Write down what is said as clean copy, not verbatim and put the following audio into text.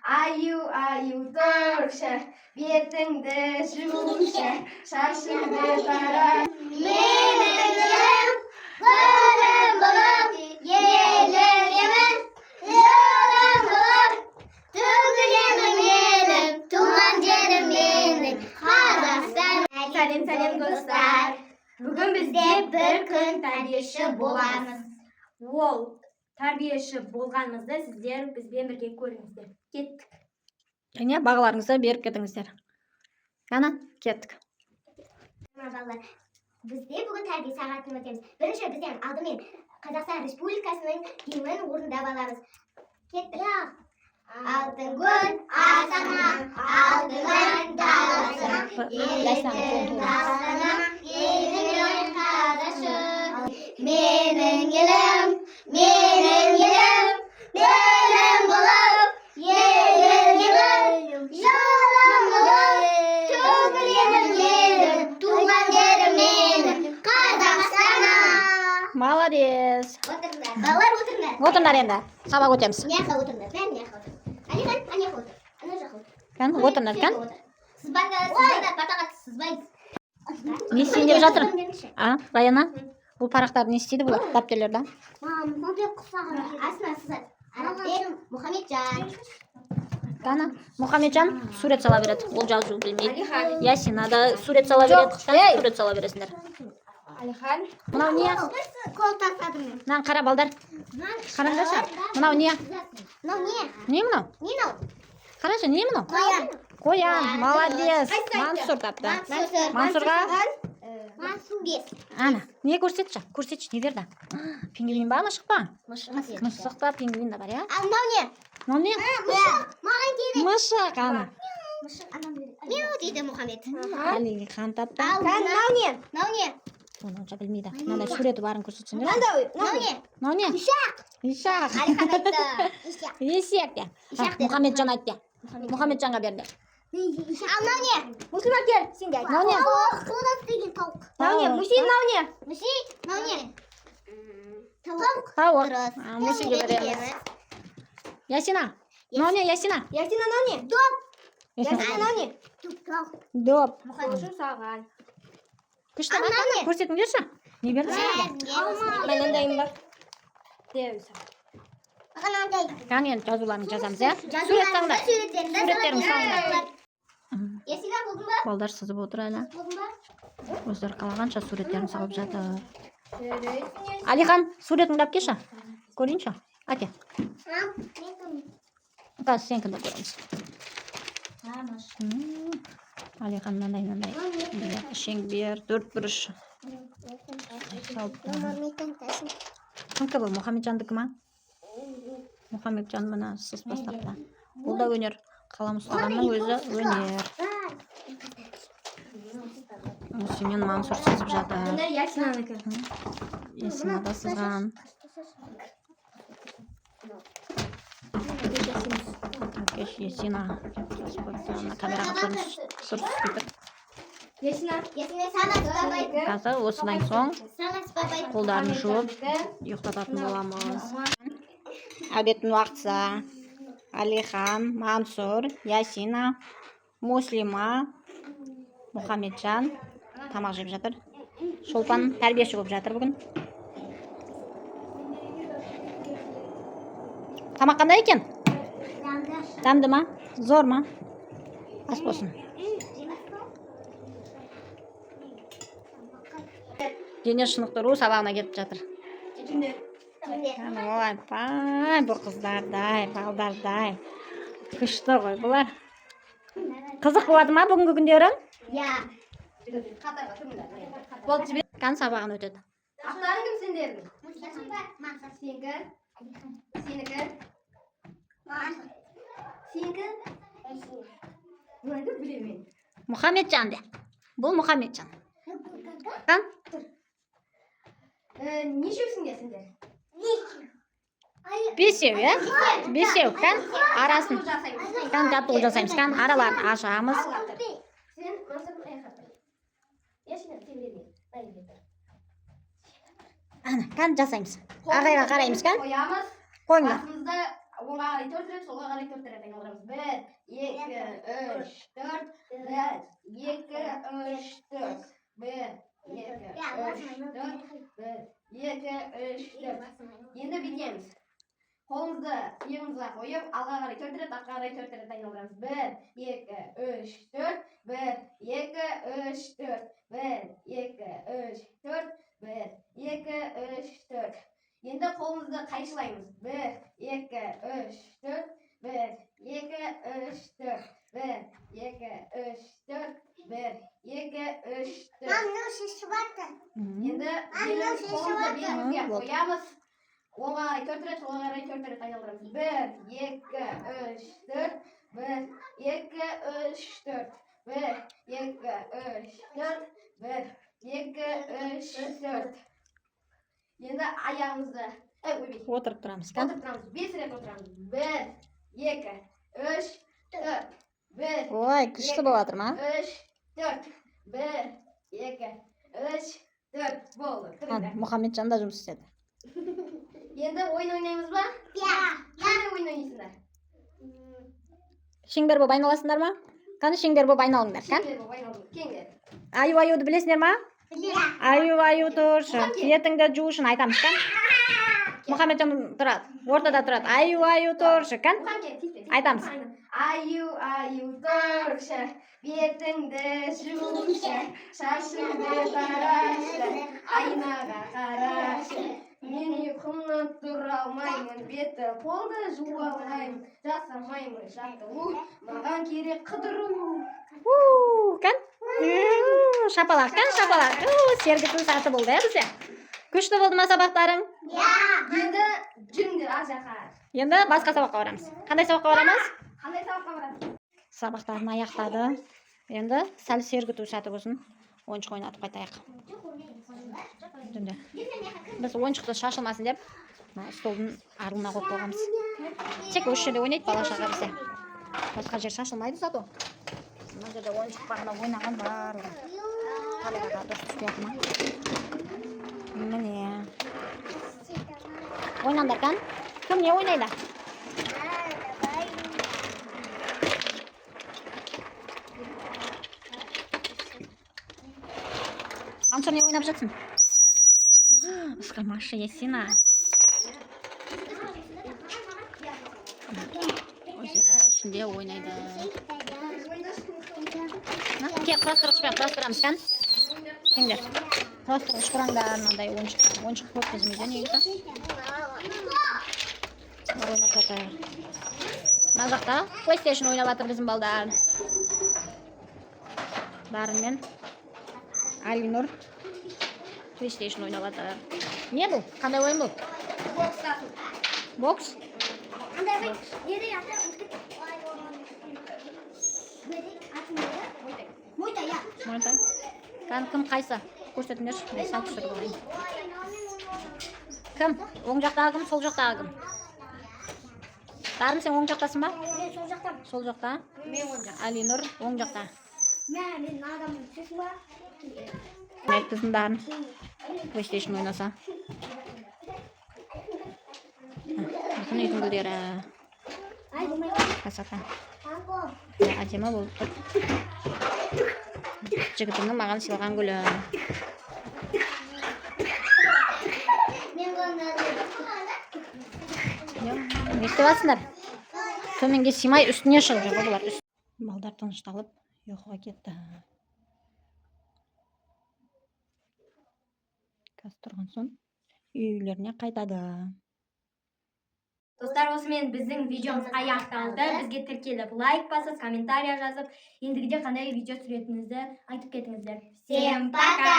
Аю торша, бетіңді жушы, шашыңды тара. Менің елім, гүлім болып, елігімін, жырым болып, төгілемін елім, туған жерім менің, Қазақстан. Сәлем достар. Бүгін бізде бір күн тәрбиеші боламыз. Ол тәрбиеші болғанымызды сіздер бізбен бірге көріңіздер. Кеттік. Және бағаларыңызды беріп кетіңіздер. Қана, кеттік. Балалар, бізде бүгін тәрбие сағатын өтеміз. Бірінші бізден алдымен Қазақстан Республикасының гимнін орындап аламыз. Кеттік. Алтын гүл астана, алтын даласына, елдің астана, елдің қарашы. Менің елім, белім болып, елігімін, жырым болып, төгілемін елім, туған жерім менің, Қазақстана. Молодец. Отырыңдар, балалар отырыңдар. Отырыңдар енді. Сабақ өтеміз. Мияққа отырыңдар, бәрі мияққа отыр. Алихан, аняққа отыр. Ана жаққа отыр. Кән, отырыңдар, кән. Сызбайда, патағат сызбайды. Не істейін деп жатыр? Раяна, бұл парақтарды не істейді бұл дәптерлерді? Астына сызады. Арабек, Мұхамеджан. Кәні, Мұхамеджан сурет сала береді. Ол жазу білмейді. Ясина да сурет сала береді. Сурет сала бересіңдер. Алихан. Мынау не? Қол тастадым мен. Мынау қара балдар. Қараңдаршы. Мынау не? Мынау не? Не мынау? Не мынау? Қарашы, не мынау? Қоян. Қоян, молодец. Мансұр тапты. Мансұрға? Мансұр бес. Ана, не көрсетші? Көрсетші, не берді? Пингвин ба, мышық па? Мысық та, пингвин да бар, я? Ал мынау не? Мынау не? Маған керек. Мышық, ана. Мяу дейді Мұхамед. Алихан тапты. Ал мынау не? Мынау не? Оны онша білмейді. Мынандай суреті барын көрсетсеңдер. Мынау не? Мынау не? Ишақ. Ишақ. Алихан айтты. Ишақ. Есек де. Мұхамеджан айтты. Мұхамеджанға берді. Ал мынау не? Мұслима кел, сен де айт. Мынау не? Қонақ деген тауық. Мынау не? Мұси, мынау не? Мұси, мынау не? Тауық. Тауық. Мұсиге береміз. Ясина. Мынау не, Ясина? Ясина, мынау не? Доп. Ясина, мынау не? Тауық. Доп. Мұхамеджан саған. Күшті көрсетіңдерші. Не берді? Мен андайым бар. Дейміз. Маған андай. Кән енді жазуларын жазамыз, ә? Сурет саңдар. Суреттерін саңдар. Есіға болдың ба? Балдар сызып отыр әлі. Болдың ба? Өздері қалағанша суреттерін салып жатыр. Алихан, суретіңді алып келші. Көрейінші. Әке. Қазір сенкінді көреміз. Алихан мынандай. Шеңбер, төрт бұрыш. Кімкі бұл? Мұхамеджандікі ма? Мұхамеджан мына сыз бастапты. Бұл да өнер. Қалам ұстағанның өзі өнер. Осымен Мансұр сызып жатыр. Мұнда Ясинаныкі. Ясина да сызған. Кеш Ясина. Камераға көрініс кетіп. Ясина. Есіне сана сыпабайды. Қазір осыдан соң Сана сыпабайды. қолдарын жуып ұйықтататын боламыз. Обедтің уақытысы. Алихан, Мансұр, Ясина, Мұслима, Мұхамеджан тамақ жеп жатыр. Шолпан тәрбиеші болып жатыр бүгін. Тамақ қандай екен? Дәмді ма? Зор ма? Ас болсын. Дене шынықтыру сабағына кетіп жатыр. Ой, пай, бұл қыздардай, балдардай. Күшті ғой бұлар. Қызық болады ма бүгінгі күндері? Я. Қан сабағын өтеді. Ақтарың кім сендердің? Сенікі? Сенікі? Сенікі? Бұларды білемін. Мұхамеджан де. Бұл Мұхамеджан. Қан? Нешеусіңдер сендер? Бесеу, е? Бесеу, қан? Арасын. Қан жаттығу жасаймыз, қан араларын ашамыз. Сен Мансұрдың аяққа. Яшина, сен берме. Ана, қан жасаймыз. Ағайға қараймыз, қан? Қоямыз. Қойыңдар. Артымызда оңға қарай 4 рет, солға қарай 4 рет айналдырамыз. 1, Endi bitamiz. Qo'limizni yig'imizga qo'yib, alg'a qaray 4 ret, orqaga qaray 4 ret aylantiramiz. 1, 2, 3, 4. 1, 2, 3, 4. 1, 2, 3, 4. 1, 2, 3, 4. Endi qo'limizni qaychilaymiz. 1, 2, 3, 4. 1, 2, 3, 4. 1, 2, 3, 4. 1, 2, 3, 4. Anne şişi vardı. Endi qo'limizni belimizga qo'yamiz. O'ng'a qaray 4 ret, so'lga qaray 4 ret aylantiramiz. 1, 2, 3, 4. 1, 2, 3, 4. 1, 2, 3, 4. 1, 2, 3, 4. Endi oyog'imizni O'tirib turamiz. o'tirib turamiz. 5 ret o'tiramiz. 1, 2, 3, 4. 1, Voy, kuchli bo'layotirmi? 3, 4. 1, 2, 3, 4. Bo'ldi. Turinglar. Muhammadjon da жұмыс істеді. Endi o'yin o'ynaymizmi? Ya. Qanday o'yin o'ynaysizlar? Шеңбер болып айналасыңдар ма? Қаны шеңбер болып айналыңдар, қан? Kengdir bu o'ynaymiz. Kengdir. Аю-аюды білесіңдер ма? Аю-аю тұршы. Етіңді жуышын айтамыз, қан? Мұхаммеджан тұрады. Ортада тұрады. Аю-аю тұршы, қан? Айтамыз. Аю тұршы, бетіңді жушы, шашыңды тарашы, айнаға қарашы. Мен ұйқымнан тұра алмаймын, беті қолды жуа алмаймын, жасамаймын жаттығу, маған керек қыдыру. Қан? Шапалақ, қан? Шапалақ. Сергіту саты болды, бізде. Күшті болды ма сабақтарың? Енді жүріңдер ар жаққа. Енді басқа сабаққа барамыз. Қандай сабаққа барамыз? Қандай сабаққа барамыз? Сабақтарын аяқтады. Енді сәл сергіту сәті болсын. Ойыншық ойнатып қайтайық. Біз ойыншықты шашылмасын деп, столдың арылына қойып қойғанбыз. Тек осы жерде ойнайды бала шаға бізде. Басқа жер шашылмайды зато. Мына жерде ойыншық бағана ойнаған барлығы. Талғаға дұрыс түспей ма? Міне. Ойнаңдар қан? Кім не ойнайды? Ансыр не ойнап жатсың? Маша Ясина. Өзері ішінде ойнайды. Кеп, құрастырамыз, қан? Кеңдер. Құрастырғыш құраңдар, мынандай ойыншықтар. Ойыншық көп біздің негізі. Ойнап жатыр. Мына жақта PlayStation ойнап жатыр біздің балдар. Дарын мен Алинур PlayStation ойнап жатыр. Не бұл? Қандай ойын бұл? Бокс? Мойтай. Қан кім қайсы? Көрсетіңдер. Мен сәл түсіріп алайын. Кім? Оң жақтағы кім? Сол жақтағы кім? Дарын сен оң жақтасың ба? Мен сол жақтамын. Сол жақта? Мен оң жақта. Алинур оң жақта. Мен адамның түсі бар. Мен біздің Дарын PlayStation ойнаса. Біздің үйдің гүлдері красота. Әдемі болып тұр. Жігітімнің маған сыйлаған гүлі. Не істеп жатсыңдар? Төменге сыймай үстіне шығып жүр бұлар. Балдар тынышталып ұйқыға кетті. Қазір тұрған соң үйлеріне қайтады. Достар, осымен біздің видеомыз аяқталды. Бізге тіркеліп лайк басып, комментария жазып, ендігіде қандай видео түсіретініңізді айтып кетіңіздер. Всем пока!